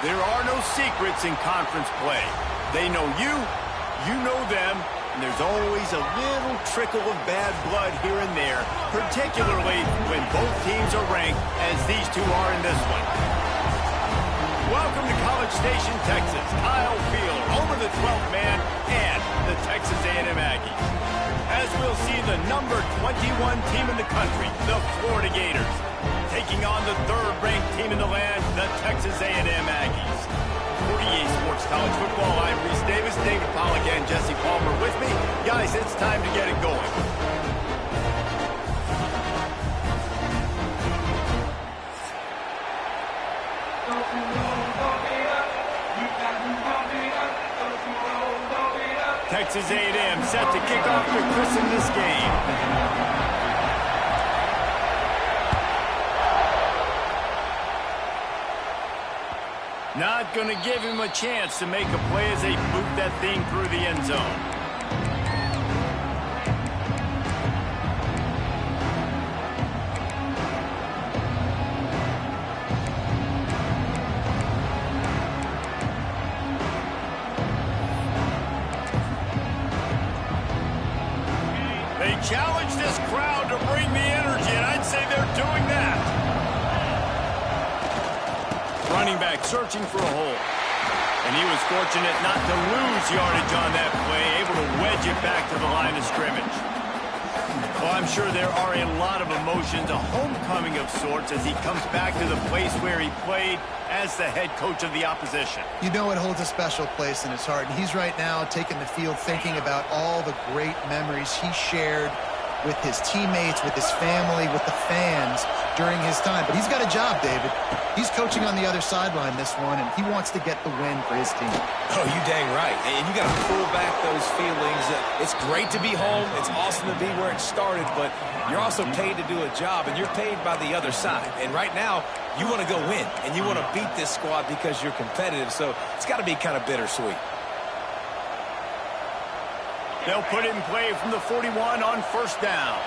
There are no secrets in conference play. They know you, you know them, and there's always a little trickle of bad blood here and there, particularly when both teams are ranked as these two are in this one. Welcome to College Station, Texas. Kyle Field, home of the 12th man and the Texas A&M Aggies. As we'll see the number 21 team in the country, the Florida Gators, taking on the third-ranked team in the land, the Texas A&M Aggies. 48 Sports College Football, I'm Reese Davis, David Pollack, and Jesse Palmer with me. Guys, it's time to get it going. Texas A&M set to kick off to christen this game. Not going to give him a chance to make a play as they boot that thing through the end zone. They challenge this crowd to bring the energy, and I'd say they're doing that. Running back searching for a hole. And he was fortunate not to lose yardage on that play, able to wedge it back to the line of scrimmage. Well, I'm sure there are a lot of emotions, a homecoming of sorts as he comes back to the place where he played as the head coach of the opposition. You know it holds a special place in his heart, and he's right now taking the field thinking about all the great memories he shared with his teammates, with his family, with the fans during his time. But he's got a job, David. He's coaching on the other sideline this one, and he wants to get the win for his team. Oh, you dang right. And you got to pull back those feelings. It's great to be home. It's awesome to be where it started, but you're also paid to do a job, and you're paid by the other side. And right now, you want to go win, and you want to beat this squad because you're competitive, so it's got to be kind of bittersweet. They'll put it in play from the 41 on first down.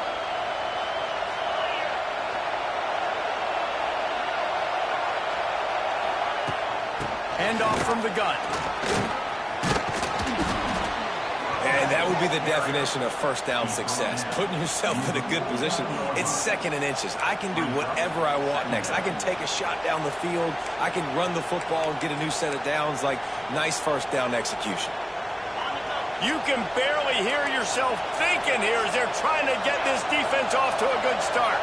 Handoff from the gun. And that would be the definition of first down success. Putting yourself in a good position. It's second and inches. I can do whatever I want next. I can take a shot down the field. I can run the football and get a new set of downs. Like, nice first down execution. You can barely hear yourself thinking here as they're trying to get this defense off to a good start.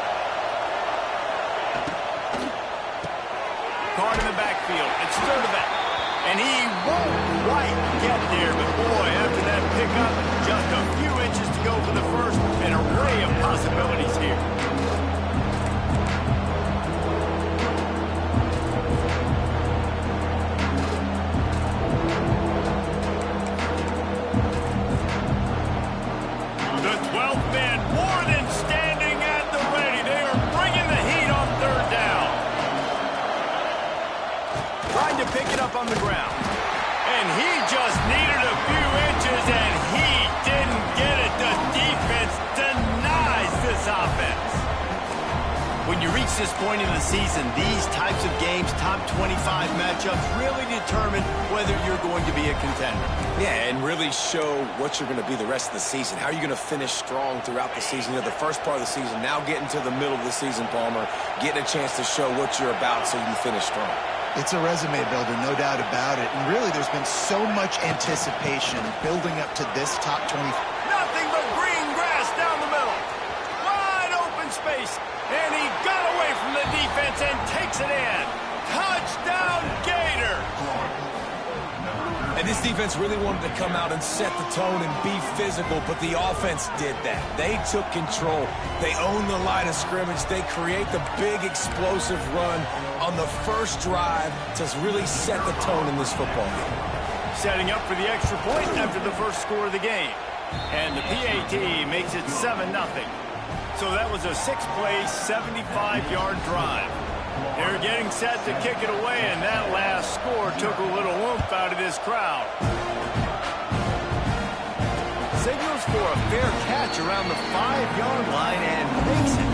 Guard in the backfield. It's Sturdivant. And he won't quite get there, but boy, after that pickup, just a few inches to go for the first, and an array of possibilities here. The 12th man more than standing at the ready. They are bringing the heat on third down. Trying to pick it up on the ground. And he just needed a few inches, and he didn't get it. The defense denies this offense. When you reach this point in the season, these types of games, top 25 matchups, really determine whether you're going to be a contender. Yeah, and really show what you're going to be the rest of the season. How are you going to finish strong throughout the season? You know, the first part of the season, now getting to the middle of the season, Palmer, getting a chance to show what you're about so you finish strong. It's a resume builder, no doubt about it. And really, there's been so much anticipation building up to this top 20. Nothing but green grass down the middle. Wide open space. And he got away from the defense and takes it in. Touchdown, Gator. And this defense really wanted to come out and set the tone and be physical, but the offense did that. They took control. They owned the line of scrimmage. They create the big explosive run on the first drive to really set the tone in this football game. Setting up for the extra point after the first score of the game. And the PAT makes it 7-0. So that was a 6-play, 75-yard drive. They're getting set to kick it away, and that last score took a little oomph out of this crowd. Signals for a fair catch around the 5-yard line and makes it.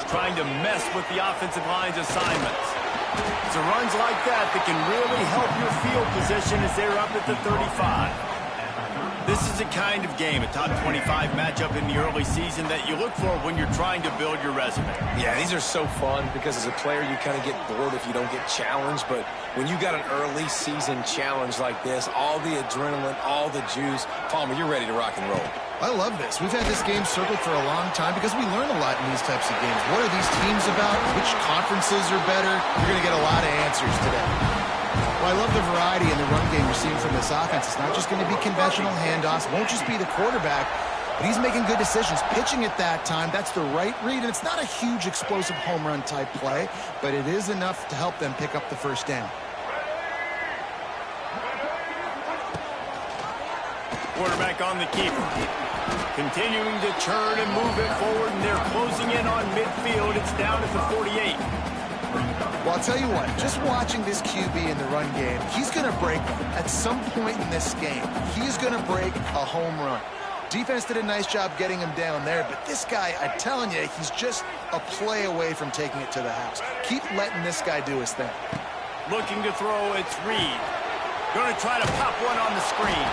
is trying to mess with the offensive line's assignments. It's the runs like that that can really help your field position as they're up at the 35. This is the kind of game, a top 25 matchup in the early season, that you look for when you're trying to build your resume. Yeah, these are so fun because as a player, you kind of get bored if you don't get challenged. But when you got an early season challenge like this, all the adrenaline, all the juice, Palmer, you're ready to rock and roll. I love this. We've had this game circled for a long time because we learn a lot in these types of games. What are these teams about? Which conferences are better? You're going to get a lot of answers today. Well, I love the variety in the run game we're seeing from this offense. It's not just going to be conventional handoffs. It won't just be the quarterback, but he's making good decisions. Pitching at that time, that's the right read, and it's not a huge explosive home run type play, but it is enough to help them pick up the first down. Quarterback on the keeper. Continuing to churn and move it forward, and they're closing in on midfield. It's down at the 48. Well, I'll tell you what, just watching this QB in the run game, he's going to break one. At some point in this game, he's going to break a home run. Defense did a nice job getting him down there, but this guy, I'm telling you, he's just a play away from taking it to the house. Keep letting this guy do his thing. Looking to throw, it's Reed. Going to try to pop one on the screen.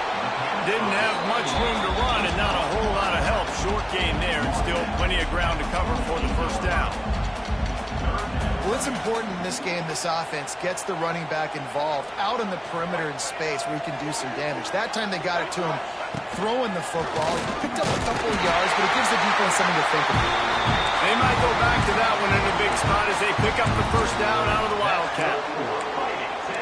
Didn't have much room to run and not a whole lot of help. Short gain there and still plenty of ground to cover for the first down. Well, it's important in this game, this offense gets the running back involved out on the perimeter in space where he can do some damage. That time they got it to him throwing the football. He picked up a couple of yards, but it gives the defense something to think about. They might go back to that one in a big spot as they pick up the first down out of the Wildcat.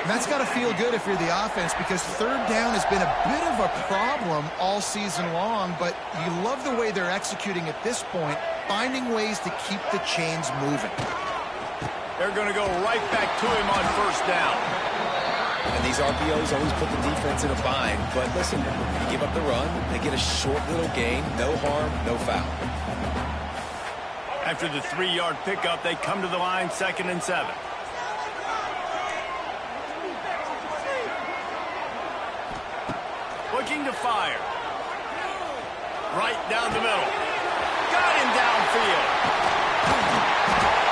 And that's got to feel good if you're the offense, because third down has been a bit of a problem all season long, but you love the way they're executing at this point, finding ways to keep the chains moving. They're going to go right back to him on first down. And these RPOs always put the defense in a bind. But listen, you give up the run, they get a short little gain, no harm, no foul. After the 3-yard pickup, they come to the line, 2nd and 7. Looking to fire. Right down the middle. Got him downfield.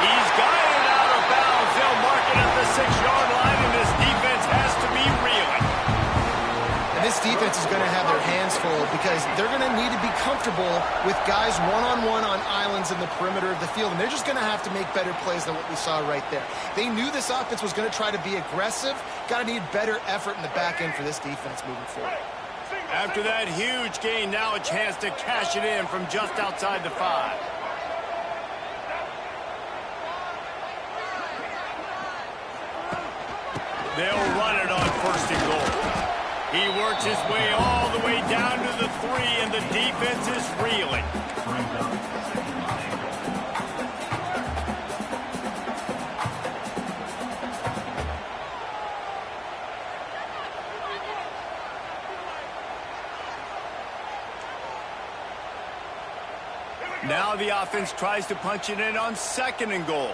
He's got it out of bounds. They'll mark it at the 6-yard line, and this defense has to be reeling. And this defense is going to have their hands full because they're going to need to be comfortable with guys one-on-one on islands in the perimeter of the field, and they're just going to have to make better plays than what we saw right there. They knew this offense was going to try to be aggressive. Got to need better effort in the back end for this defense moving forward. After that huge gain, now a chance to cash it in from just outside the 5. They'll run it on 1st and goal. He works his way all the way down to the 3, and the defense is reeling. Now the offense tries to punch it in on 2nd and goal.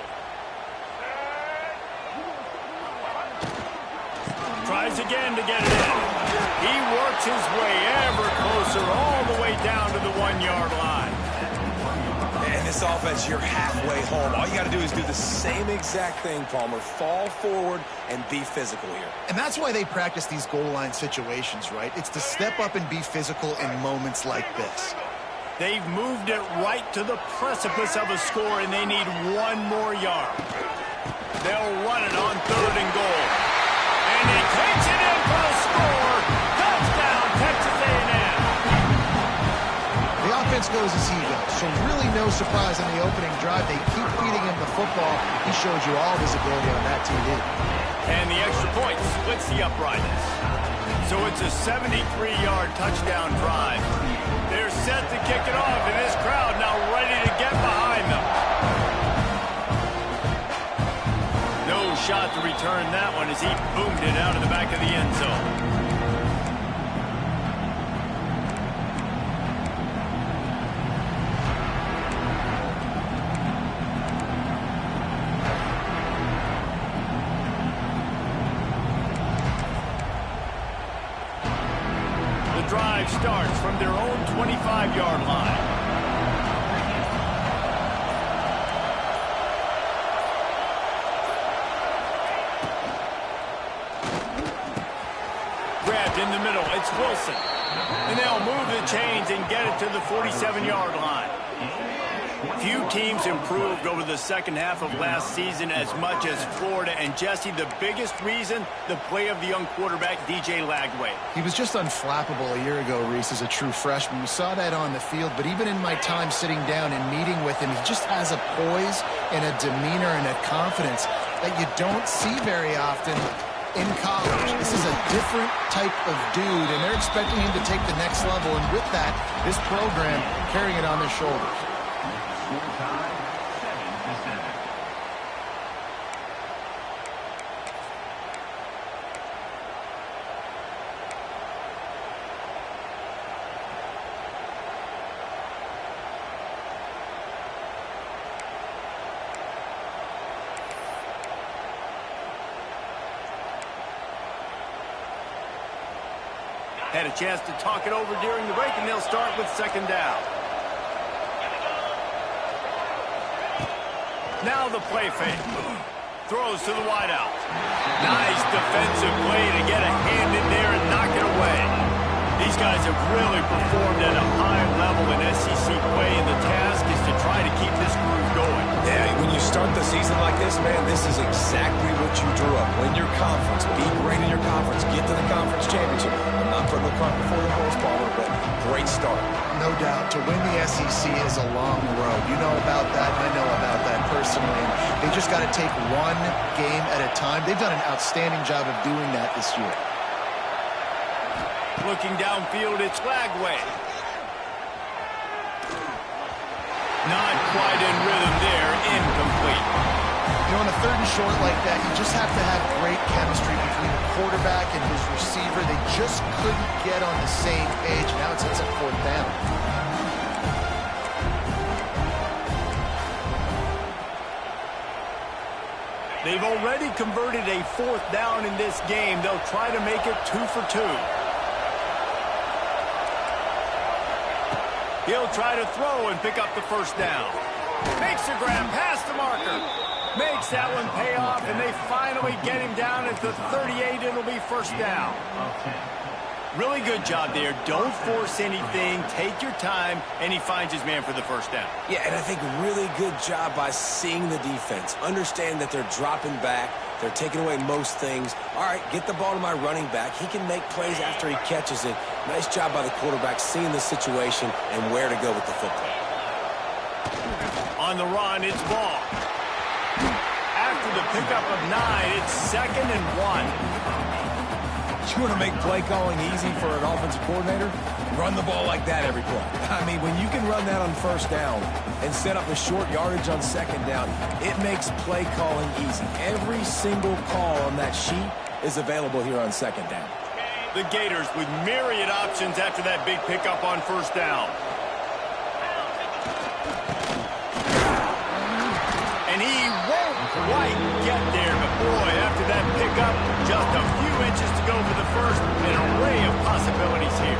Tries again to get it in. He works his way ever closer all the way down to the 1-yard line. And this offense, you're halfway home. All you got to do is do the same exact thing, Palmer. Fall forward and be physical here. And that's why they practice these goal line situations, right? It's to step up and be physical in moments like this. They've moved it right to the precipice of a score, and they need 1 more yard. They'll run it on 3rd and goal. And he takes it in for a score. Touchdown, Texas A&M. The offense goes as he goes, so really no surprise on the opening drive. They keep feeding him the football. He showed you all visibility on that TV. And the extra point splits the uprightness. So it's a 73-yard touchdown drive. They're set to kick it off, and this crowd now ready to get behind them. No shot to return that one as he boomed it out of the back of the end zone. Drive starts from their own 25-yard line. grabbed in the middle. It's Wilson. And they'll move the chains and get it to the 47-yard line. Few teams improved over the second half of last season as much as Florida. And, Jesse, the biggest reason, the play of the young quarterback, DJ Lagway. He was just unflappable a year ago, Reese, as a true freshman. We saw that on the field, but even in my time sitting down and meeting with him, he just has a poise and a demeanor and a confidence that you don't see very often in college. This is a different type of dude, and they're expecting him to take the next level, and with that, this program carrying it on their shoulders. Had a chance to talk it over during the break, and they'll start with second down. Now the play fake. Throws to the wideout. Nice defensive play to get a hand in there and knock it away. These guys have really performed at a high level in SEC play, and the task is to try to keep this groove going. Yeah, when you start the season like this, man, this is exactly what you drew up. Win your conference, be great in your conference, get to the conference championship. I'm not putting the cart before the horse, Baller, but great start. No doubt. To win the SEC is a long road. You know about that. I know about that personally. They just got to take one game at a time. They've done an outstanding job of doing that this year. Looking downfield, it's Lagway. Not quite in rhythm there. Incomplete. You know, on a third and short like that, you just have to have great chemistry between the quarterback and his receiver. They just couldn't get on the same page. Now it's a fourth down. They've already converted a fourth down in this game. They'll try to make it 2 for 2. He'll try to throw and pick up the first down. Makes a grab past the marker. Makes that one pay off, and they finally get him down at the 38. It'll be first down. Really good job there. Don't force anything. Take your time, and he finds his man for the first down. Yeah, and I think really good job by seeing the defense. Understand that they're dropping back. They're taking away most things. All right, get the ball to my running back. He can make plays after he catches it. Nice job by the quarterback seeing the situation and where to go with the football. On the run, it's Ball. After the pickup of 9, it's 2nd and 1. You want to make play calling easy for an offensive coordinator? Run the ball like that every play. I mean, when you can run that on first down and set up a short yardage on second down, it makes play calling easy. Every single call on that sheet is available here on second down. The Gators with myriad options after that big pickup on first down. And he won't quite get there, but boy, after that pickup, just a few inches to go for the first. An array of possibilities here.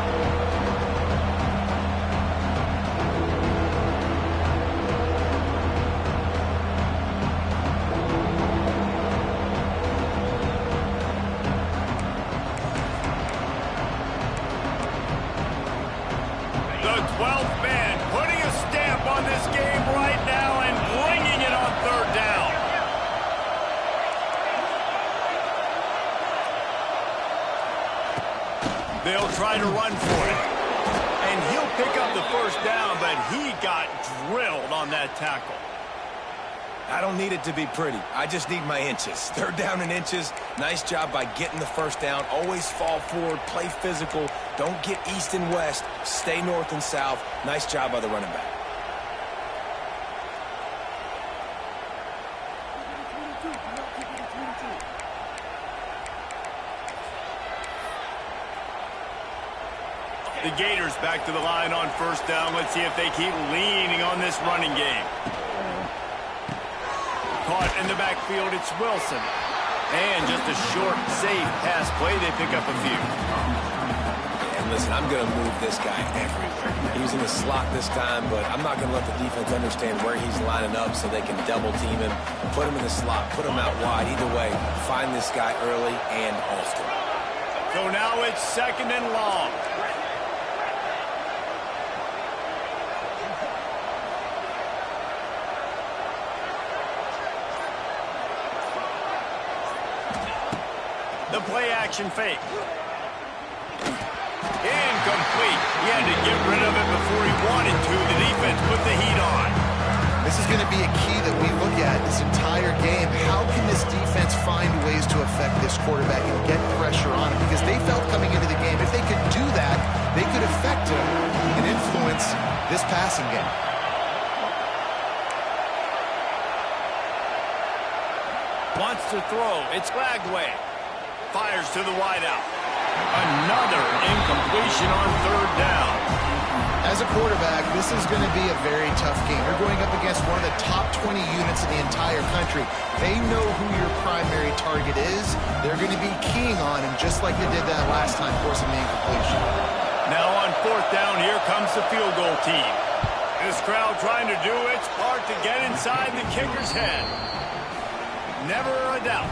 The 12th man putting a stamp on this game right now and bringing it on third down. They'll try to run for it. And he'll pick up the first down, but he got drilled on that tackle. I don't need it to be pretty. I just need my inches. Third down in inches. Nice job by getting the first down. Always fall forward, play physical. Don't get east and west. Stay north and south. Nice job by the running back. The Gators back to the line on first down. Let's see if they keep leaning on this running game. Caught in the backfield, it's Wilson. And just a short, safe pass play. They pick up a few. And listen, I'm going to move this guy everywhere. He was in the slot this time, but I'm not going to let the defense understand where he's lining up so they can double team him, put him in the slot, put him out wide. Either way, find this guy early and often. So now it's 2nd and long. The play action fake. Incomplete. He had to get rid of it before he wanted to. The defense put the heat on. This is going to be a key that we look at this entire game. How can this defense find ways to affect this quarterback and get pressure on him? Because they felt coming into the game, if they could do that, they could affect him and influence this passing game. Wants to throw. It's flagged away. Fires to the wideout. Another incompletion on 3rd down. As a quarterback, this is going to be a very tough game. You're going up against one of the top 20 units in the entire country. They know who your primary target is. They're going to be keying on him just like they did that last time, forcing the incompletion. Now on 4th down, here comes the field goal team. This crowd trying to do its part to get inside the kicker's head. Never a doubt.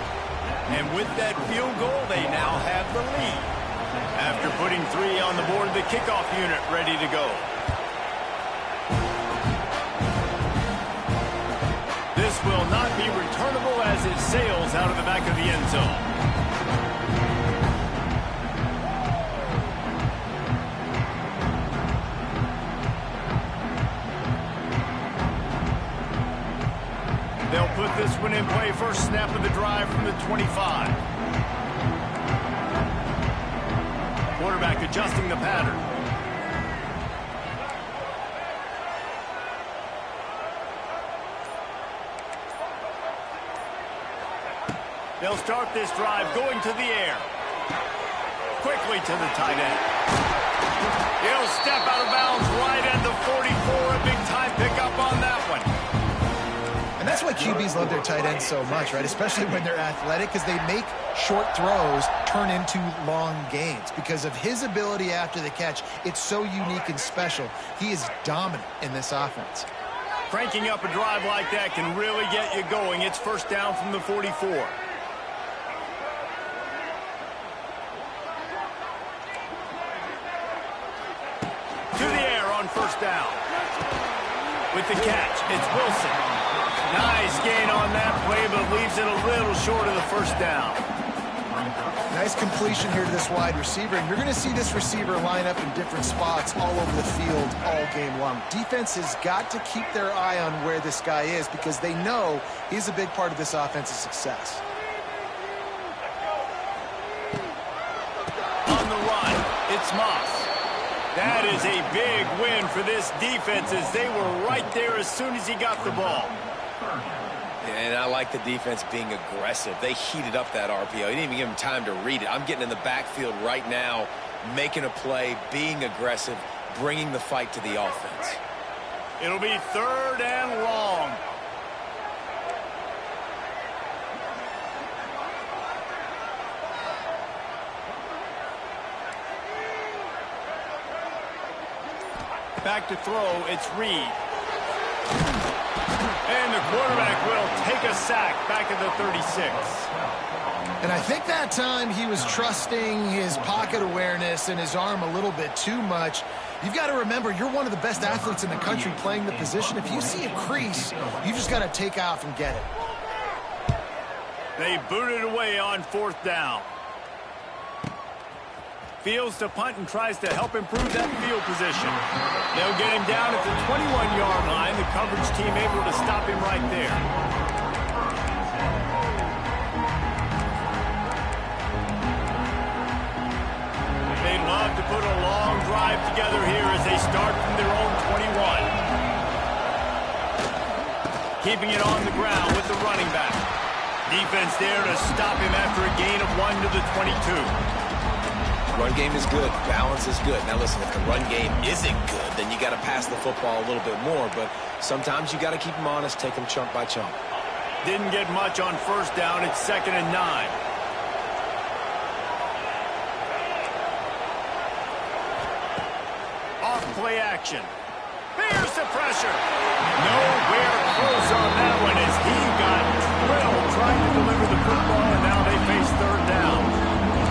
And with that field goal, they now have the lead. After putting 3 on the board, the kickoff unit ready to go. This will not be returnable as it sails out of the back of the end zone. They'll put this one in play. First snap of the drive from the 25. Quarterback adjusting the pattern. They'll start this drive going to the air. Quickly to the tight end. He'll step out of bounds right at the 44. A big time pickup on that one. And that's why QBs love their tight ends so much, right? Especially when they're athletic, because they make short throws turn into long gains. Because of his ability after the catch, it's so unique and special. He is dominant in this offense. Cranking up a drive like that can really get you going. It's 1st down from the 44. To the air on 1st down. With the catch, it's Wilson. Nice gain on that play, but leaves it a little short of the 1st down. Nice completion here to this wide receiver. And you're going to see this receiver line up in different spots all over the field all game long. Defense has got to keep their eye on where this guy is because they know he's a big part of this offense's success. On the run, it's Moss. That is a big win for this defense as they were right there as soon as he got the ball. And I like the defense being aggressive. They heated up that RPO. He didn't even give him time to read it. I'm getting in the backfield right now, making a play, being aggressive, bringing the fight to the offense. It'll be 3rd and long. Back to throw, it's Reed. And the quarterback will take a sack back at the 36. And I think that time he was trusting his pocket awareness and his arm a little bit too much. You've got to remember, you're one of the best athletes in the country playing the position. If you see a crease, you just got to take off and get it. They boot it away on 4th down. Fields to punt and tries to help improve that field position. They'll get him down at the 21-yard line. The coverage team able to stop him right there. They'd love to put a long drive together here as they start from their own 21. Keeping it on the ground with the running back. Defense there to stop him after a gain of 1 to the 22. Run game is good. Balance is good. Now, listen, if the run game isn't good, then you got to pass the football a little bit more. But sometimes you got to keep them honest, take them chunk by chunk. Didn't get much on 1st down. It's 2nd and 9. Off play action. There's the pressure. Nowhere close on that one as he got drilled trying to deliver the football, and now they face 3rd down.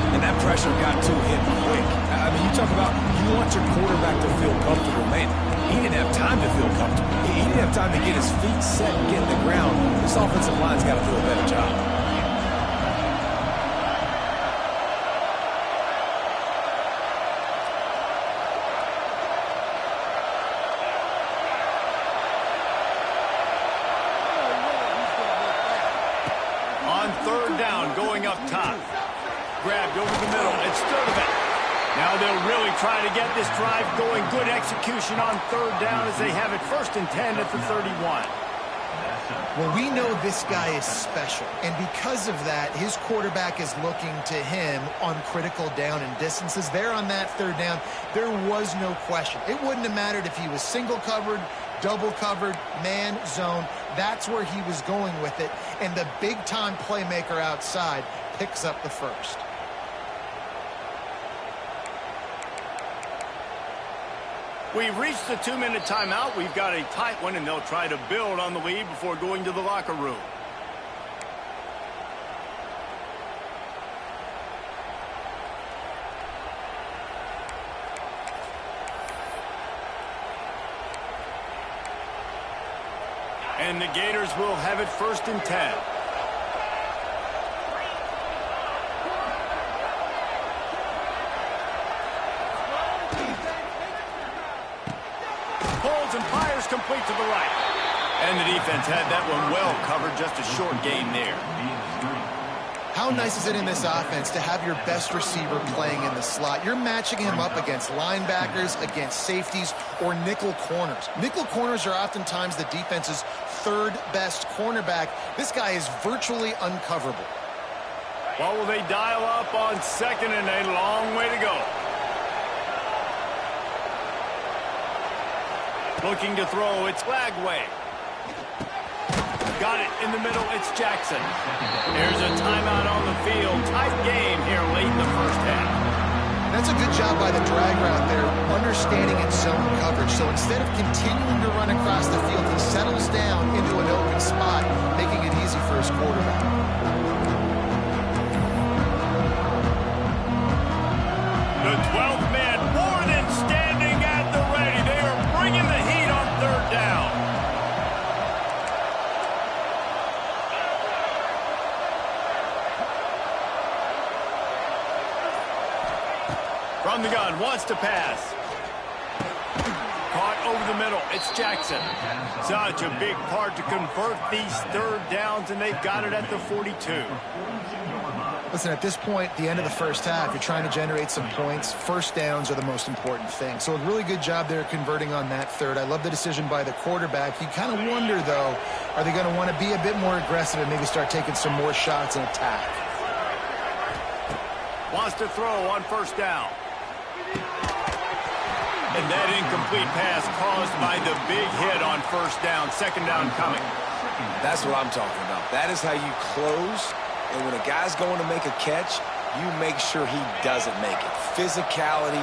And that pressure pressure got to him quick. I mean, you talk about you want your quarterback to feel comfortable. Man, he didn't have time to feel comfortable. He didn't have time to get his feet set and get in the ground. This offensive line's got to do a better job. Going up top. Grabbed over the middle. It's Sturdivant. Now they'll really try to get this drive going. Good execution on third down as they have it 1st and 10 at the 31. Well, we know this guy is special, and because of that, his quarterback is looking to him on critical down and distances. There on that third down, there was no question. It wouldn't have mattered if he was single covered, double covered, man, zone. That's where he was going with it, and the big-time playmaker outside picks up the first. We've reached the 2-minute timeout. We've got a tight one, and they'll try to build on the lead before going to the locker room. And the Gators will have it 1st and 10. Pulls and fires complete to the right. And the defense had that one well covered. Just a short gain there. How nice is it in this offense to have your best receiver playing in the slot? You're matching him up against linebackers, against safeties, or nickel corners. Nickel corners are oftentimes the defense's third best cornerback. This guy is virtually uncoverable. Well, will they dial up on 2nd and a long way to go? Looking to throw, it's Lagway. Got it in the middle, it's Jackson. There's a timeout on the field. Tight game here late in the 1st half. That's a good job by the drag route there, understanding its zone coverage. So instead of continuing to run across the field, he settles down into an open spot, making it easy for his quarterback. The 12th man more than standing at the ready. They are bringing the heat on 3rd down. From the gun, wants to pass. Caught over the middle, it's Jackson. Such a big part to convert these 3rd downs, and they've got it at the 42. Listen, at this point, the end of the 1st half, you're trying to generate some points. 1st downs are the most important thing. So a really good job there converting on that 3rd. I love the decision by the quarterback. You kind of wonder, though, are they going to want to be a bit more aggressive and maybe start taking some more shots and attack? Wants to throw on 1st down. And that incomplete pass caused by the big hit on 1st down. 2nd down coming. That's what I'm talking about. That is how you close. And when a guy's going to make a catch, you make sure he doesn't make it. Physicality,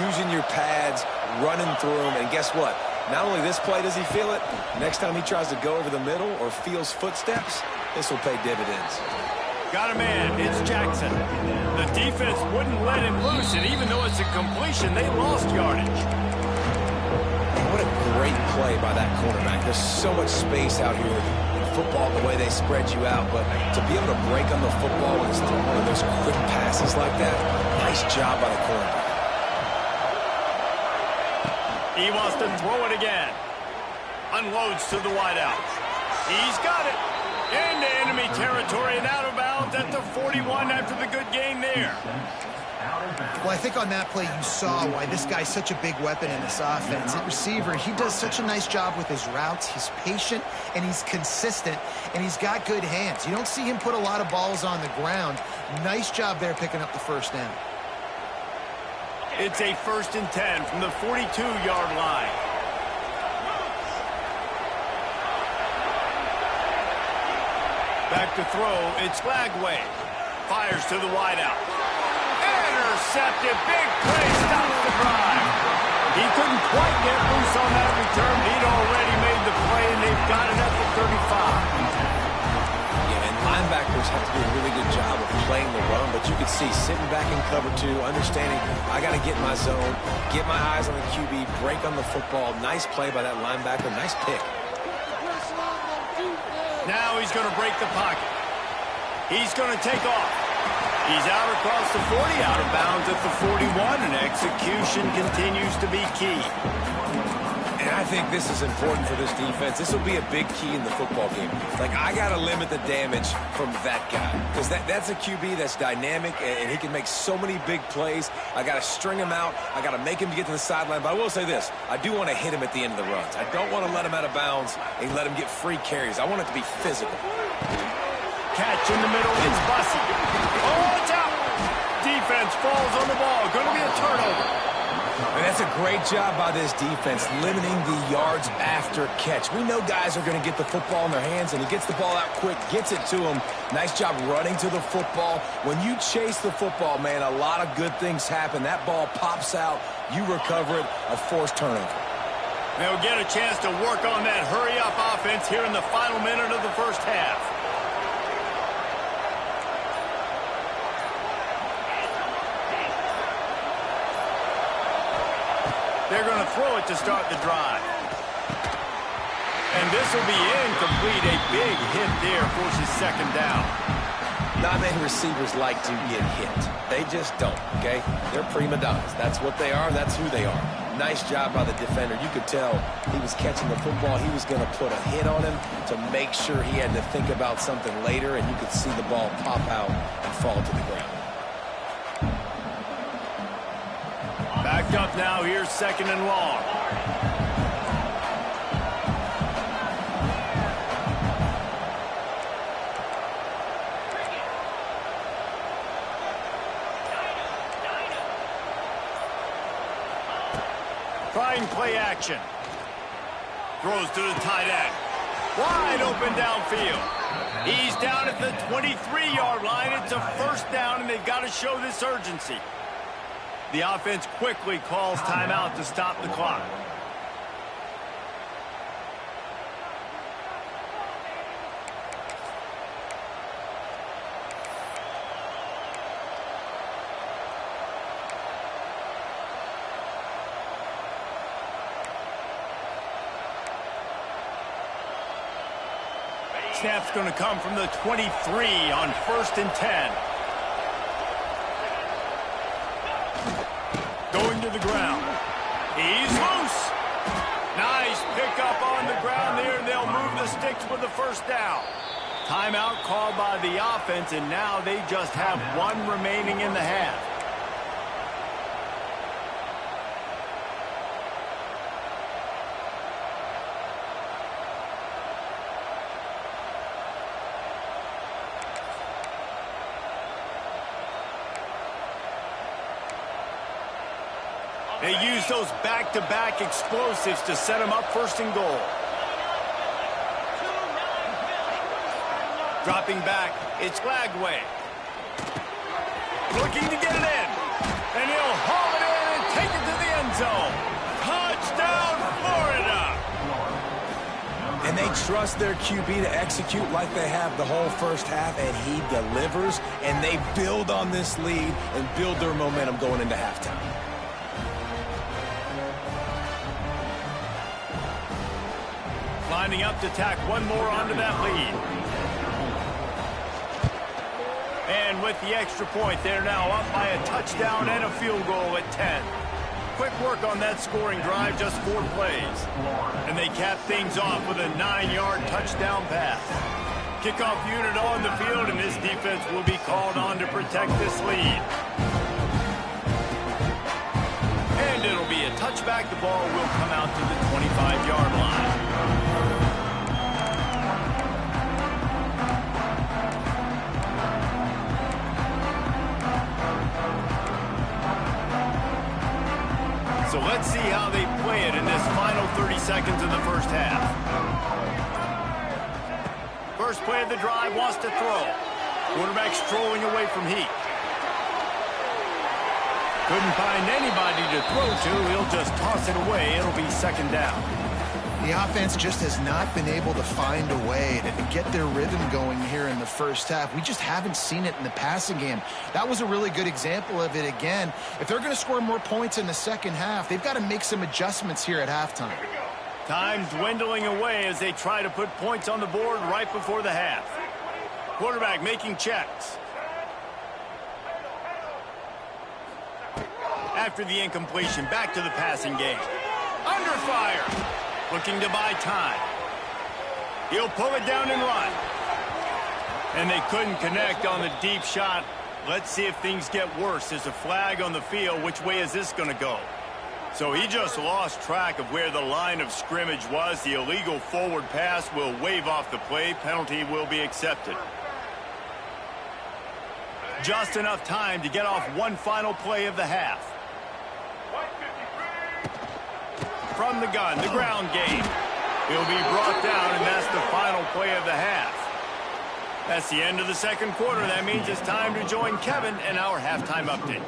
using your pads, running through them. And guess what? Not only this play does he feel it, next time he tries to go over the middle or feels footsteps, this will pay dividends. Got a man. It's Jackson. The defense wouldn't let him loose, and even though it's a completion, they lost yardage. What a great play by that quarterback. There's so much space out here in football, the way they spread you out, but to be able to break on the football and throw one of those quick passes like that, nice job by the quarterback. He wants to throw it again. Unloads to the wideout. He's got it. Into enemy territory and out of bounds at the 41 after the good gain there. Well, I think on that play you saw why this guy's such a big weapon in this offense. At receiver, he does such a nice job with his routes. He's patient, and he's consistent, and he's got good hands. You don't see him put a lot of balls on the ground. Nice job there picking up the 1st down. It's a 1st and 10 from the 42-yard line. Back to throw, it's Lagway. Fires to the wideout. Intercepted, big play, stops the drive. He couldn't quite get loose on that return. He'd already made the play, and they've got it at the 35. Yeah, and linebackers receivers have to do a really good job of playing the run, but you can see sitting back in cover two, understanding I got to get in my zone, get my eyes on the QB, break on the football. Nice play by that linebacker. Nice pick. Now he's going to break the pocket. He's going to take off. He's out across the 40, out of bounds at the 41, and execution continues to be key. And I think this is important for this defense. This will be a big key in the football game. Like, I got to limit the damage from that guy. Because that's a QB that's dynamic, and he can make so many big plays. I got to string him out. I got to make him get to the sideline. But I will say this. I do want to hit him at the end of the runs. I don't want to let him out of bounds and let him get free carries. I want it to be physical. Catch in the middle. It's Bussy. Oh, it's out. Defense falls on the ball. Going to be a turnover. And that's a great job by this defense, limiting the yards after catch. We know guys are going to get the football in their hands, and he gets the ball out quick, gets it to him. Nice job running to the football. When you chase the football, man, a lot of good things happen. That ball pops out. You recover it, a forced turnover. They'll get a chance to work on that hurry-up offense here in the final minute of the first half. They're going to throw it to start the drive. And this will be incomplete. A big hit there forces second down. Not many receivers like to get hit. They just don't, okay? They're prima donnas. That's what they are. That's who they are. Nice job by the defender. You could tell he was catching the football. He was going to put a hit on him to make sure he had to think about something later, and you could see the ball pop out and fall to the ground. Backed up now. Here's second and long. Trying play action. Throws to the tight end. Wide open downfield. He's down at the 23-yard line. It's a first down, and they've got to show this urgency. The offense quickly calls timeout to stop the clock. Snap's going to come from the 23 on 1st and 10. Going to the ground. He's loose. Nice pickup on the ground there, and they'll move the sticks with the first down. Timeout called by the offense, and now they just have one remaining in the half. They use those back-to-back explosives to set them up first and goal. Dropping back, it's Lagway. Looking to get it in. And he'll haul it in and take it to the end zone. Touchdown, Florida! And they trust their QB to execute like they have the whole first half, and he delivers, and they build on this lead and build their momentum going into halftime. Lining up to tack one more onto that lead. And with the extra point, they're now up by a touchdown and a field goal at 10. Quick work on that scoring drive, just 4 plays. And they cap things off with a 9-yard touchdown pass. Kickoff unit on the field, and this defense will be called on to protect this lead. And it'll be a touchback. The ball will come out to the 25-yard line. So let's see how they play it in this final 30 seconds of the first half. First play of the drive, wants to throw. Quarterback strolling away from Heat. Couldn't find anybody to throw to. He'll just toss it away. It'll be second down. The offense just has not been able to find a way to get their rhythm going here in the first half. We just haven't seen it in the passing game. That was a really good example of it again. If they're going to score more points in the second half, they've got to make some adjustments here at halftime. Time dwindling away as they try to put points on the board right before the half. Quarterback making checks. After the incompletion, back to the passing game. Under fire. Looking to buy time. He'll pull it down and run. And they couldn't connect on the deep shot. Let's see if things get worse. There's a flag on the field. Which way is this going to go? So he just lost track of where the line of scrimmage was. The illegal forward pass will wave off the play. Penalty will be accepted. Just enough time to get off one final play of the half. From the gun, the ground game. He'll be brought down, and that's the final play of the half. That's the end of the second quarter. That means it's time to join Kevin in our halftime update.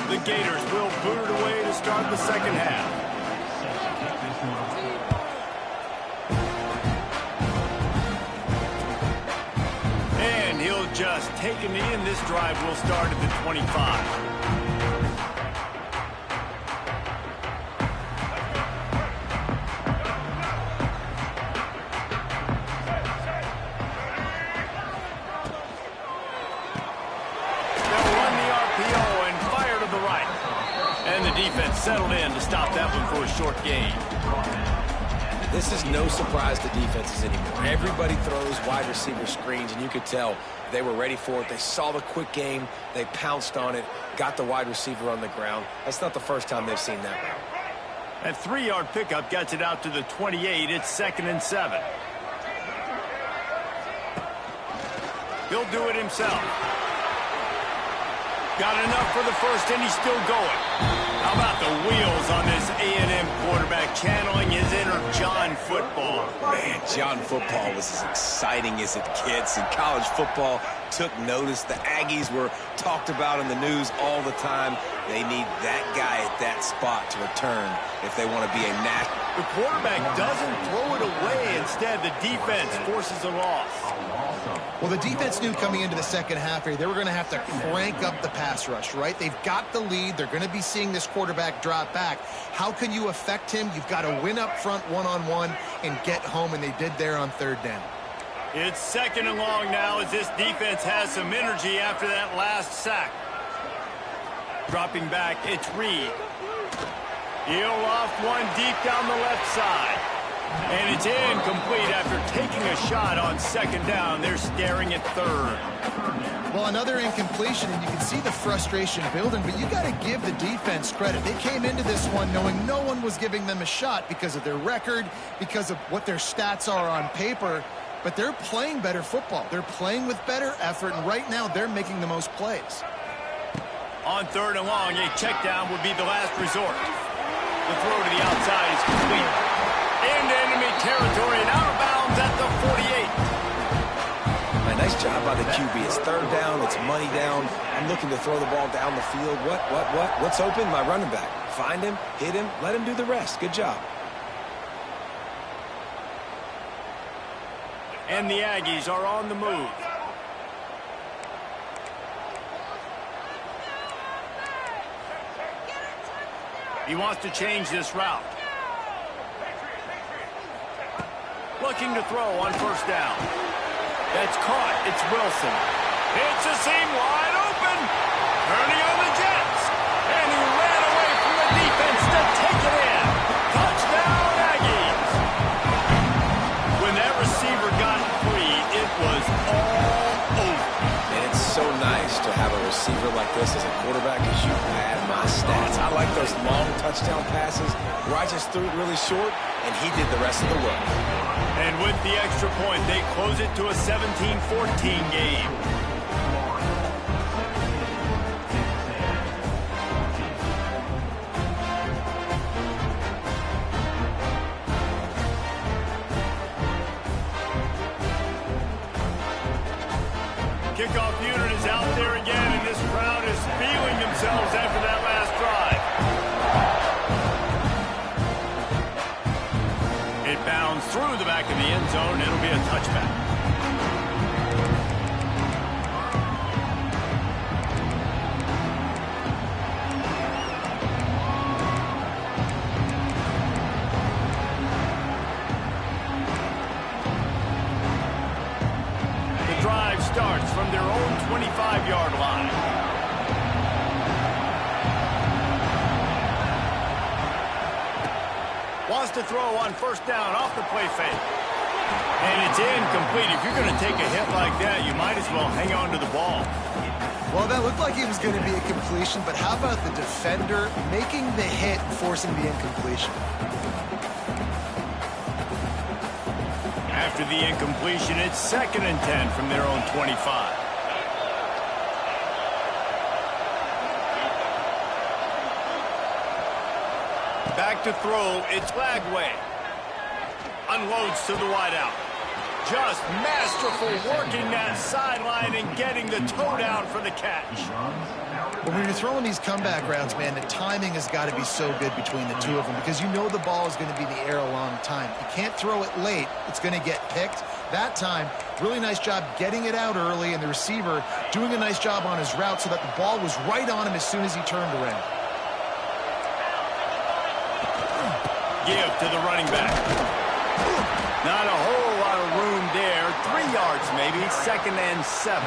The Gators will boot it away to start the second half. And he'll just take a knee, and this drive will start at the 25. Defense settled in to stop that one for a short gain. This is no surprise to defenses anymore. Everybody throws wide receiver screens, and you could tell they were ready for it. They saw the quick game. They pounced on it, got the wide receiver on the ground. That's not the first time they've seen that route. That 3-yard pickup gets it out to the 28. It's 2nd and 7. He'll do it himself. Got enough for the first, and he's still going. How about the wheels on this A&M quarterback channeling his inner John football? Man, John football was as exciting as it gets, and college football took notice. The Aggies were talked about in the news all the time. They need that guy at that spot to return if they want to be a national. The quarterback doesn't throw it away. Instead, the defense forces a loss. Well, the defense knew coming into the second half here, they were going to have to crank up the pass rush, right? They've got the lead. They're going to be seeing this quarterback drop back. How can you affect him? You've got to win up front one-on-one and get home, and they did there on third down. It's 2nd and long now as this defense has some energy after that last sack. Dropping back, it's Reed. He'll loft one deep down the left side. And it's incomplete after taking a shot on 2nd down. They're staring at 3rd. Well, another incompletion, and you can see the frustration building, but you got to give the defense credit. They came into this one knowing no one was giving them a shot because of their record, because of what their stats are on paper, but they're playing better football. They're playing with better effort, and right now they're making the most plays. On 3rd and long, a check down would be the last resort. The throw to the outside is complete. Into enemy territory and out of bounds at the 48. Nice job by the QB. It's 3rd down. It's money down. I'm looking to throw the ball down the field. What's open? My running back. Find him, hit him, let him do the rest. Good job. And the Aggies are on the move. He wants to change this route. Looking to throw on 1st down. That's caught. It's Wilson. It's a seam wide open. Turning on the Jets. And he ran away from the defense to take it in. Touchdown, Aggies. When that receiver got free, it was all over. And it's so nice to have a receiver like this as a quarterback because you had my stats. I like those long touchdown passes where I just threw it really short and he did the rest of the work. And with the extra point, they close it to a 17-14 game. Kickoff unit is out there again, and this crowd is feeling themselves after that last drive. through the back of the end zone. It'll be a touchback. The drive starts from their own 25-yard line. Wants to throw on first down off the play fake. And it's incomplete. If you're going to take a hit like that, you might as well hang on to the ball. Well, that looked like it was going to be a completion, but how about the defender making the hit and forcing the incompletion? After the incompletion, it's 2nd and 10 from their own 25. Back to throw, it's Lagway. Unloads to the wideout. Just masterful working that sideline and getting the toe down for the catch. But when you're throwing these comeback routes, man, the timing has got to be so good between the two of them because you know the ball is going to be in the air a long time. You can't throw it late. It's going to get picked. That time, really nice job getting it out early, and the receiver doing a nice job on his route so that the ball was right on him as soon as he turned around. Give to the running back. Not a whole lot of room there. 3 yards maybe. 2nd and 7.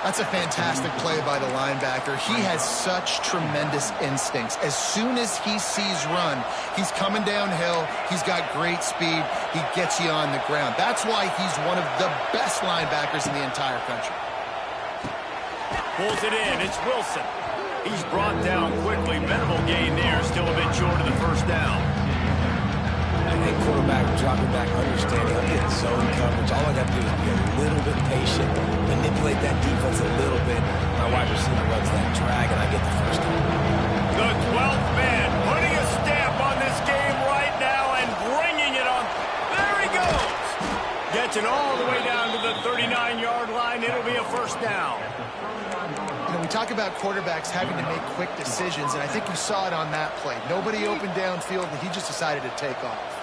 That's a fantastic play by the linebacker. He has such tremendous instincts. As soon as he sees run, he's coming downhill. He's got great speed. He gets you on the ground. That's why he's one of the best linebackers in the entire country. Pulls it in. It's Wilson. He's brought down quickly. Minimal gain there. Still a bit short of the first down. And quarterback dropping back, understanding I'm getting zone coverage. All I got to do is be a little bit patient, manipulate that defense a little bit. My wide receiver runs that drag, and I get the first down. The 12th man putting a stamp on this game right now and bringing it on. There he goes. Gets it all the way down to the 39-yard line. It'll be a first down. You know, we talk about quarterbacks having to make quick decisions, and I think you saw it on that play. Nobody opened downfield, and he just decided to take off.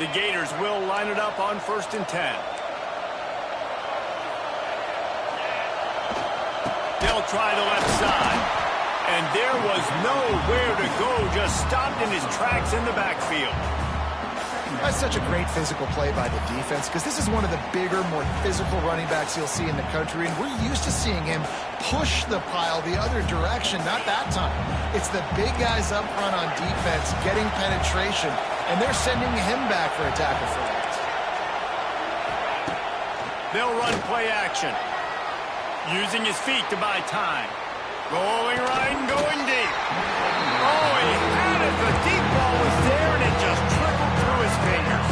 The Gators will line it up on 1st and 10. They'll try the left side. And there was nowhere to go, just stopped in his tracks in the backfield. That's such a great physical play by the defense because this is one of the bigger, more physical running backs you'll see in the country, and we're used to seeing him push the pile the other direction, not that time. It's the big guys up front on defense getting penetration, and they're sending him back for a tackle for loss. They'll run play action, using his feet to buy time. Going right and going deep. Oh, he had it. The deep ball was there, and it just trickled through his fingers.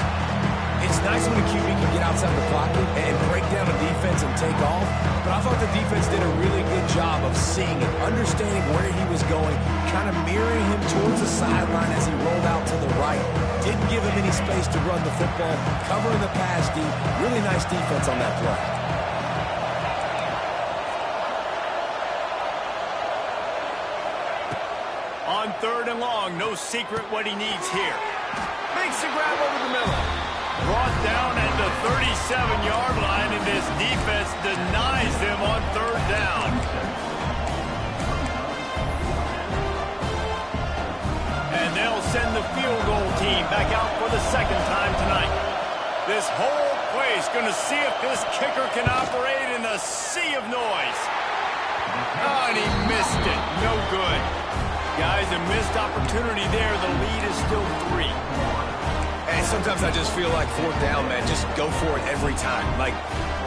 It's nice when the QB can get outside the pocket and break down the defense and take off, but I thought the defense did a really good job of seeing it, understanding where he was going, kind of mirroring him towards the sideline as he rolled out to the right. Didn't give him any space to run the football, covering the pass deep. Really nice defense on that play. On 3rd and long, no secret what he needs here. Makes the grab over the middle. Brought down at the 37-yard line, and this defense denies them on 3rd down. And they'll send the field goal team back out for the 2nd time tonight. This whole place going to see if this kicker can operate in the sea of noise. Oh, and he missed it. No good. Guys, a missed opportunity there. The lead is still 3. And sometimes I just feel like 4th down, man. Just go for it every time. Like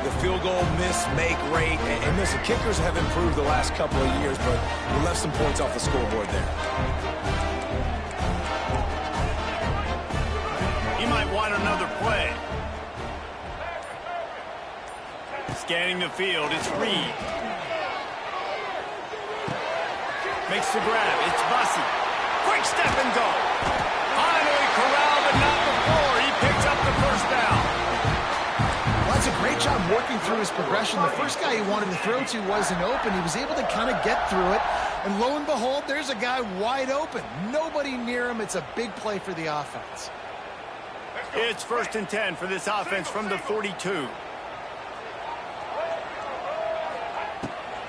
the field goal, miss, make, rate. And listen, kickers have improved the last couple of years, but we left some points off the scoreboard there. He might want another play. Scanning the field, it's Reed. Makes the grab. It's Bussey. Quick step and go. Finally corralled, but not before. He picks up the first down. Well, that's a great job working through his progression. The first guy he wanted to throw to wasn't open. He was able to kind of get through it. And lo and behold, there's a guy wide open. Nobody near him. It's a big play for the offense. It's 1st and 10 for this offense from the 42.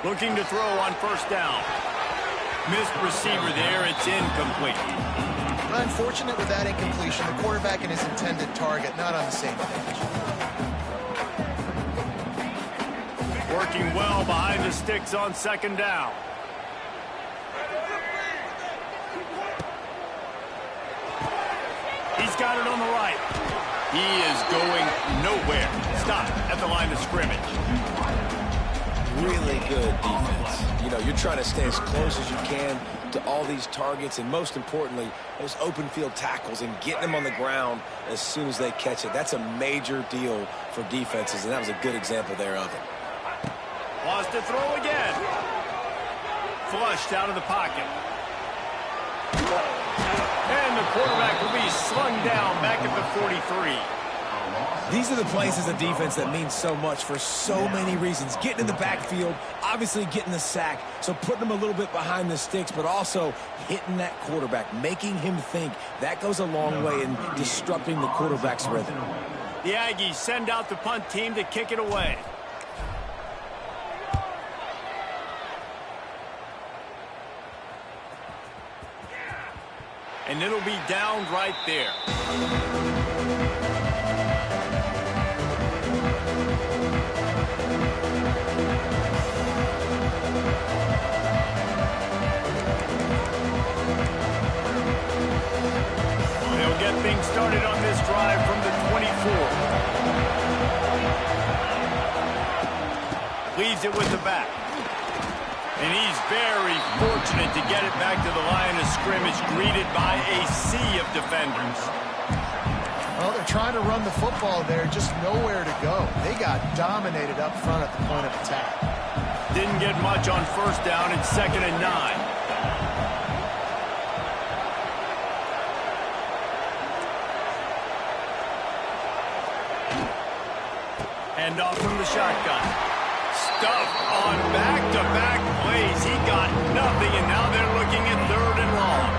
Looking to throw on 1st down. Missed receiver there. It's incomplete. Unfortunate with that incompletion. The quarterback and his intended target not on the same page. Working well behind the sticks on 2nd down. He's got it on the right. He is going nowhere. Stop at the line of scrimmage. Really good defense. You know, you're trying to stay as close as you can to all these targets, and most importantly, those open field tackles and getting them on the ground as soon as they catch it. That's a major deal for defenses, and that was a good example there of it. Wants to throw again. Flushed out of the pocket. And the quarterback will be slung down back at the 43. These are the plays as a defense that mean so much for so many reasons. Getting in the backfield, obviously getting the sack, so putting them a little bit behind the sticks, but also hitting that quarterback, making him think. That goes a long way in disrupting the quarterback's rhythm. The Aggies send out the punt team to kick it away. And it'll be down right there. They'll get things started on this drive from the 24. Leaves it with the back. And he's very fortunate to get it back to the line of scrimmage, greeted by a sea of defenders. Well, they're trying to run the football there, just nowhere to go. They got dominated up front at the point of attack. Didn't get much on 1st down and 2nd and 9. Hand off from the shotgun. Stuffed on back-to-back plays. He got nothing, and now they're looking at 3rd and long.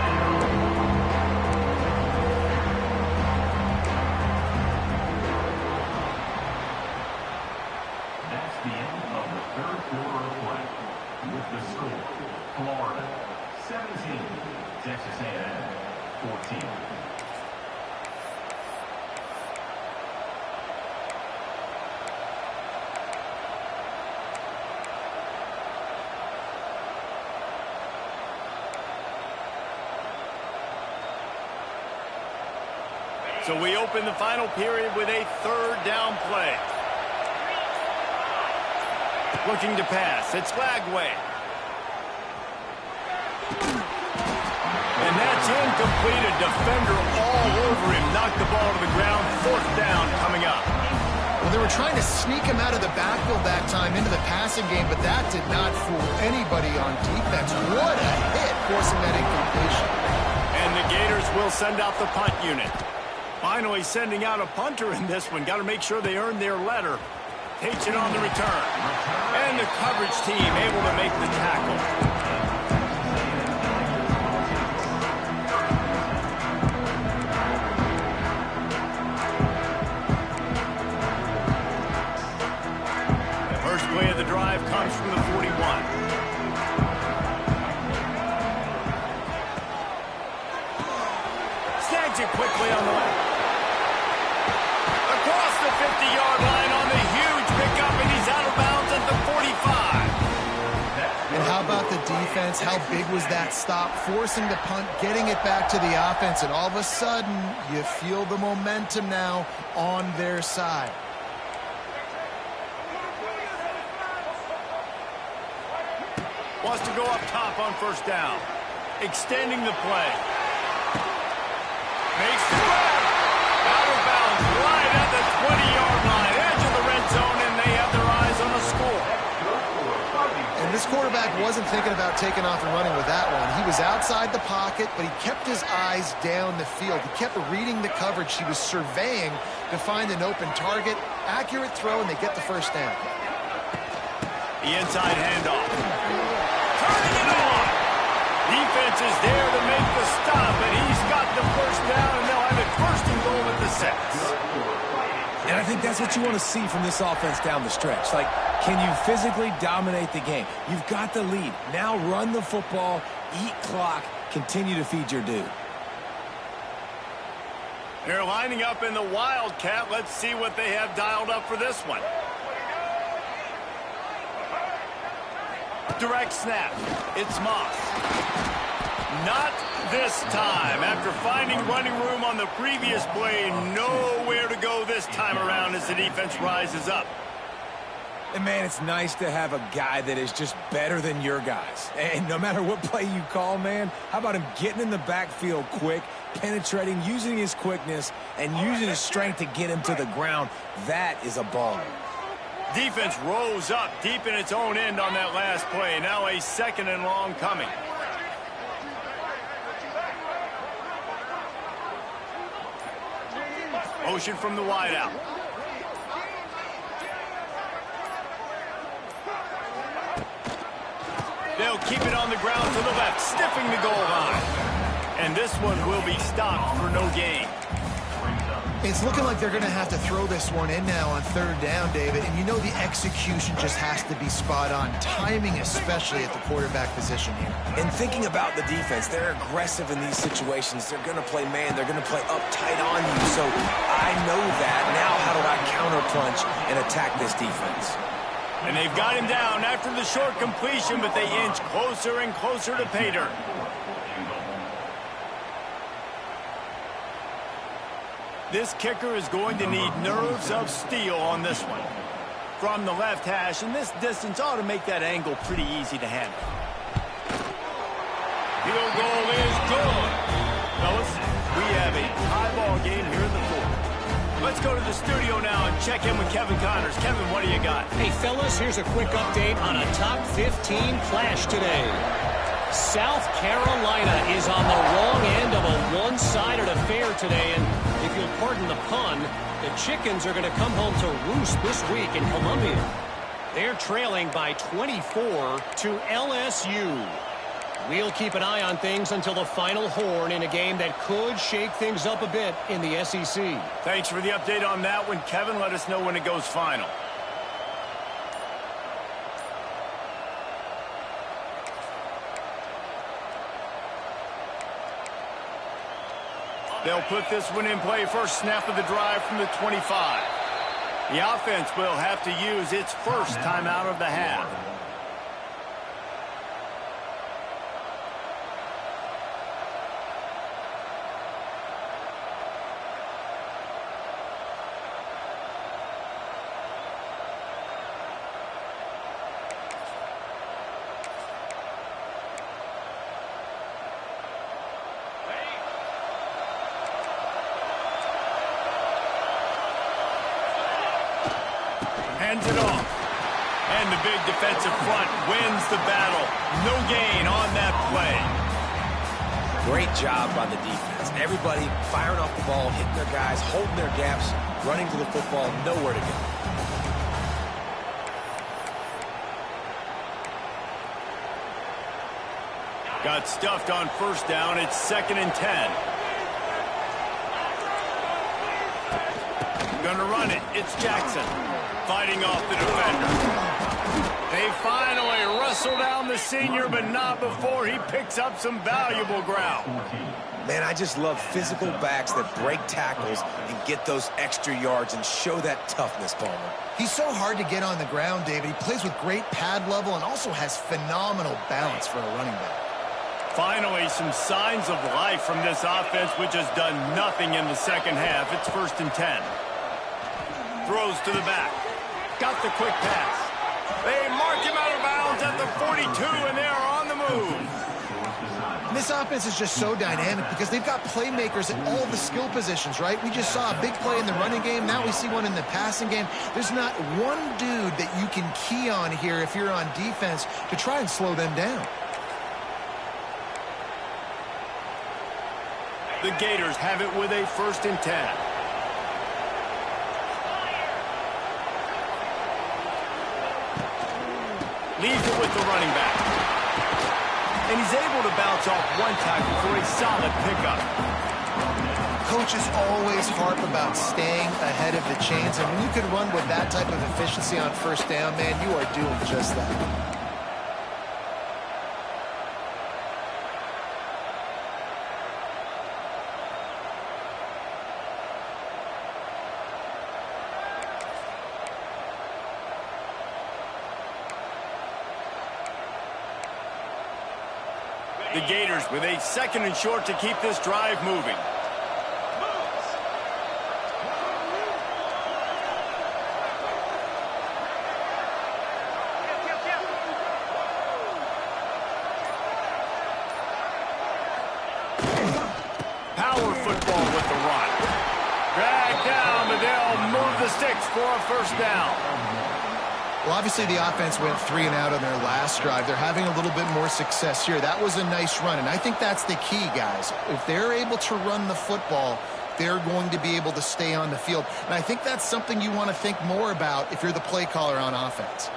That's the end of the 3rd quarter of play. With the score, Florida 17, Texas A&M 14. So we open the final period with a 3rd down play. Looking to pass. It's Lagway. And that's incomplete. A defender all over him. Knocked the ball to the ground. 4th down coming up. Well, they were trying to sneak him out of the backfield that time into the passing game, but that did not fool anybody on defense. What a hit, forcing that incompletion. And the Gators will send out the punt unit. Finally sending out a punter in this one. Got to make sure they earn their letter. Takes it on the return. And the coverage team able to make the tackle. First play of the drive comes from the 41. Snags it quickly on the left. Across the 50-yard line on the huge pickup, and he's out of bounds at the 45. And how about the defense? How big was that stop? Forcing the punt, getting it back to the offense, and all of a sudden, you feel the momentum now on their side. Wants to go up top on 1st down. Extending the play. Makes the grab. Out of bounds right at the 20-yard line. Edge of the red zone, and they have their eyes on the score. And this quarterback wasn't thinking about taking off and running with that one. He was outside the pocket, but he kept his eyes down the field. He kept reading the coverage. He was surveying to find an open target. Accurate throw, and they get the first down. The inside handoff. Turning it on. Defense is there to make the stop, and he's got the first down, and they'll have it first and goal at the 6. And I think that's what you want to see from this offense down the stretch. Like, can you physically dominate the game? You've got the lead. Now run the football, eat clock, continue to feed your dude. They're lining up in the Wildcat. Let's see what they have dialed up for this one. Direct snap. It's Moss. Not this time. After finding running room on the previous play, nowhere to go this time around as the defense rises up. And, man, it's nice to have a guy that is just better than your guys. And no matter what play you call, man, how about him getting in the backfield quick, penetrating, using his quickness, and using his strength to get him to the ground? That is a baller. Defense rose up deep in its own end on that last play. Now a second and long coming. Motion from the wideout. They'll keep it on the ground to the left, sniffing the goal line. And this one will be stopped for no gain. It's looking like they're going to have to throw this one in now on third down, David. And you know the execution just has to be spot on. Timing, especially at the quarterback position here. And thinking about the defense, they're aggressive in these situations. They're going to play man. They're going to play up tight on you. So I know that. Now how do I counterpunch and attack this defense? And they've got him down after the short completion, but they inch closer and closer to pay dirt. This kicker is going to need nerves of steel on this one. From the left hash, and this distance ought to make that angle pretty easy to handle. Field goal is good. Fellas, we have a tie ball game here in the fourth. Let's go to the studio now and check in with Kevin Connors. Kevin, what do you got? Hey, fellas, here's a quick update on a top 15 clash today. South Carolina is on the wrong end of a one-sided affair today, and if you'll pardon the pun, the Chickens are going to come home to roost this week in Columbia. They're trailing by 24 to LSU. We'll keep an eye on things until the final horn in a game that could shake things up a bit in the SEC. Thanks for the update on that one, Kevin. Let us know when it goes final. They'll put this one in play. First snap of the drive from the 25. The offense will have to use its first timeout of the half. Hands it off. And the big defensive front wins the battle. No gain on that play. Great job by the defense. Everybody firing off the ball, hitting their guys, holding their gaps, running to the football, nowhere to go. Got stuffed on first down. It's 2nd and 10. Gonna run it. It's Jackson. Fighting off the defender. They finally wrestle down the senior, but not before he picks up some valuable ground. Man, I just love physical backs that break tackles and get those extra yards and show that toughness, Palmer. He's so hard to get on the ground, David. He plays with great pad level and also has phenomenal balance for a running back. Finally, some signs of life from this offense, which has done nothing in the second half. It's 1st and 10. Throws to the back. Got the quick pass. They mark him out of bounds at the 42, and they are on the move. And this offense is just so dynamic because they've got playmakers at all the skill positions, right? We just saw a big play in the running game. Now we see one in the passing game. There's not one dude that you can key on here if you're on defense to try and slow them down. The Gators have it with a 1st and 10. Leaves it with the running back. And he's able to bounce off one tackle for a solid pickup. Coaches always harp about staying ahead of the chains, and when you can run with that type of efficiency on 1st down, man, you are doing just that. The Gators with a 2nd and short to keep this drive moving. Power football with the run. Drag down, but they'll move the sticks for a 1st down. Well, obviously the offense went 3 and out on their last drive. They're having a little bit more success here. That was a nice run, and I think that's the key, guys. If they're able to run the football, they're going to be able to stay on the field. And I think that's something you want to think more about if you're the play caller on offense.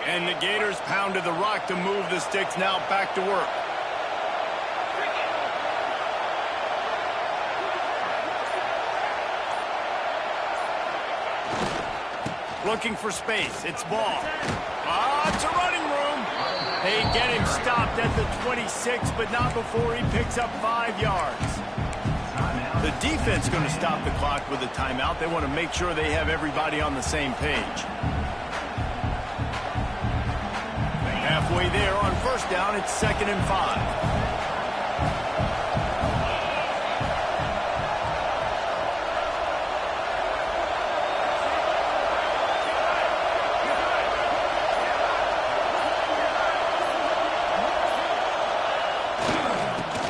And the Gators pounded the rock to move the sticks, now back to work. Looking for space. It's ball. It's a running room. They get him stopped at the 26, but not before he picks up 5 yards. The defense going to stop the clock with a timeout. They want to make sure they have everybody on the same page. Halfway there on 1st down, it's 2nd and 5.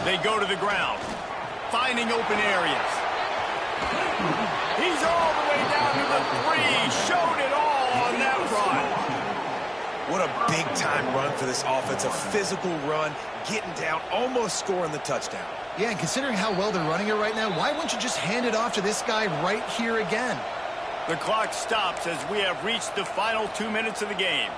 They go to the ground, finding open areas. He's all the way down to the 3. Showed it all on that run. What a big-time run for this offense. A physical run, getting down, almost scoring the touchdown. Yeah, and considering how well they're running it right now, why wouldn't you just hand it off to this guy right here again? The clock stops as we have reached the final 2 minutes of the game.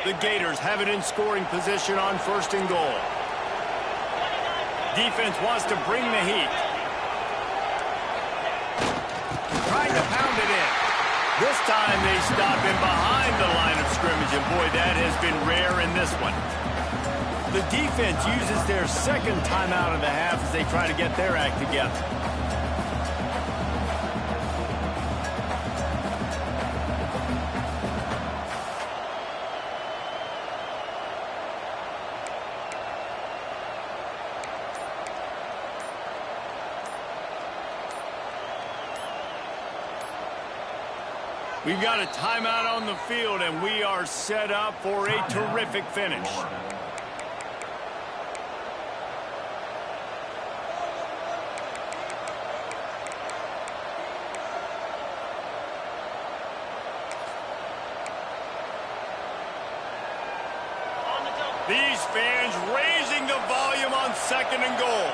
The Gators have it in scoring position on 1st and goal. Defense wants to bring the heat. Trying to pound it in. This time they stop him behind the line of scrimmage, and boy, that has been rare in this one. The defense uses their 2nd timeout of the half as they try to get their act together. We've got a timeout on the field, and we are set up for a terrific finish. These fans raising the volume on 2nd and goal.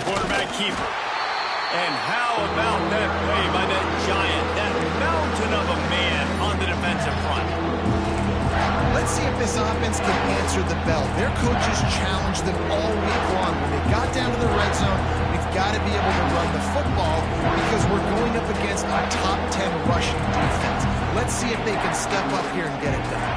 Quarterback keeper. And how about that play by that giant, that mountain of a man on the defensive front? Let's see if this offense can answer the bell. Their coaches challenged them all week long. When they got down to the red zone, we've got to be able to run the football because we're going up against a top 10 rushing defense. Let's see if they can step up here and get it done.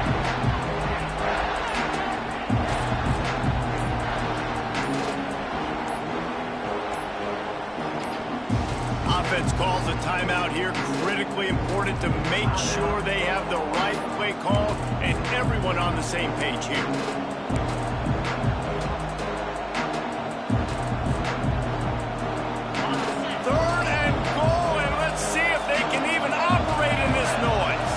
offense calls a timeout here. Critically important to make sure they have the right play call and everyone on the same page here. Third and goal, and let's see if they can even operate in this noise.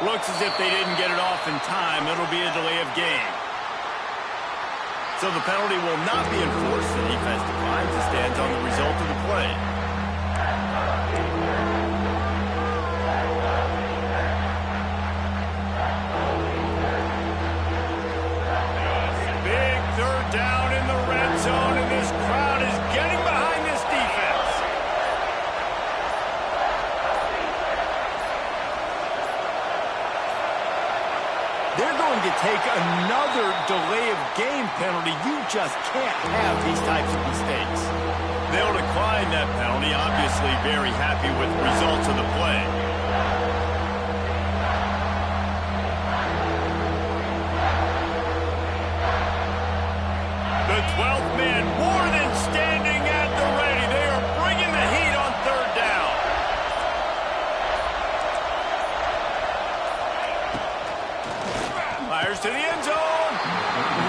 Looks as if they didn't get it off in time. It'll be a delay of game. So the penalty will not be enforced. The defense declines and stands on the result of the play. Big third down in the red zone, and this crowd is getting behind this defense. They're going to take another delay of game penalty. You just can't have these types of mistakes. They'll decline that penalty, obviously very happy with the results of the play. The 12th man more than standing at the ready. They are bringing the heat on third down. Fires to the end zone.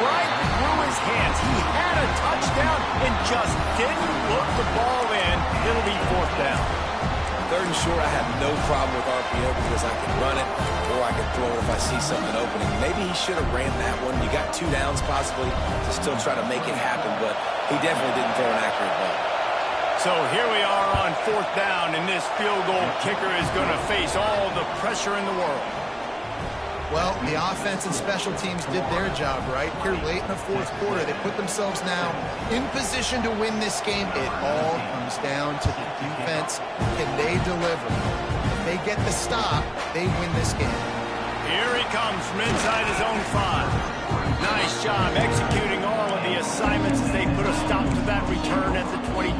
Right through his hands. He had a touchdown and just didn't look the ball in. It'll be fourth down. Third and short, I have no problem with RPO because I can run it or I can throw it if I see something opening. Maybe he should have ran that one. You got 2 downs possibly to still try to make it happen, but he definitely didn't throw an accurate ball. So here we are on fourth down, and this field goal kicker is going to face all the pressure in the world. Well, the offense and special teams did their job, right? Here late in the fourth quarter, they put themselves now in position to win this game. It all comes down to the defense. Can they deliver? If they get the stop, they win this game. Here he comes from inside his own 5. Nice job executing all of the assignments as they put a stop to that return at the 22.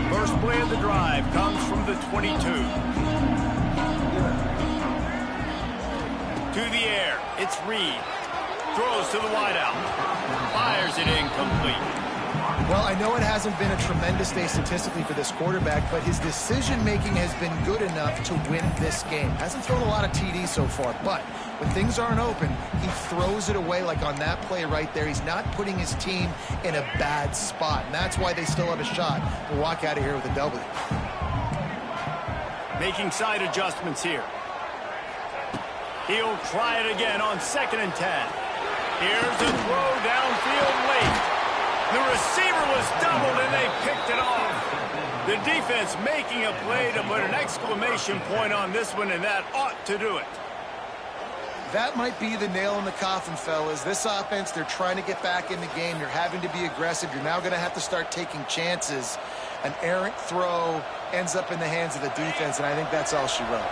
First play of the drive comes from the 22. To the air, it's Reed. Throws to the wideout. Fires it incomplete. Well, I know it hasn't been a tremendous day statistically for this quarterback, but his decision-making has been good enough to win this game. Hasn't thrown a lot of TDs so far, but when things aren't open, he throws it away like on that play right there. He's not putting his team in a bad spot, and that's why they still have a shot to walk out of here with a W. Making side adjustments here. He'll try it again on 2nd and 10. Here's a throw downfield late. The receiver was doubled, and they picked it off. The defense making a play to put an exclamation point on this one, and that ought to do it. That might be the nail in the coffin, fellas. This offense, they're trying to get back in the game. You're having to be aggressive. You're now going to have to start taking chances. An errant throw ends up in the hands of the defense, and I think that's all she wrote.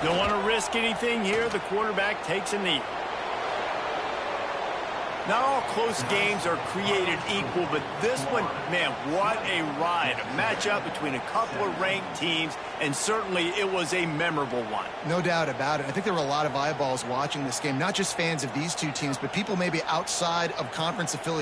Don't want to risk anything here. The quarterback takes a knee. Not all close games are created equal, but this one, man, what a ride. A matchup between a couple of ranked teams, and certainly it was a memorable one. No doubt about it. I think there were a lot of eyeballs watching this game, not just fans of these two teams, but people maybe outside of conference affiliates.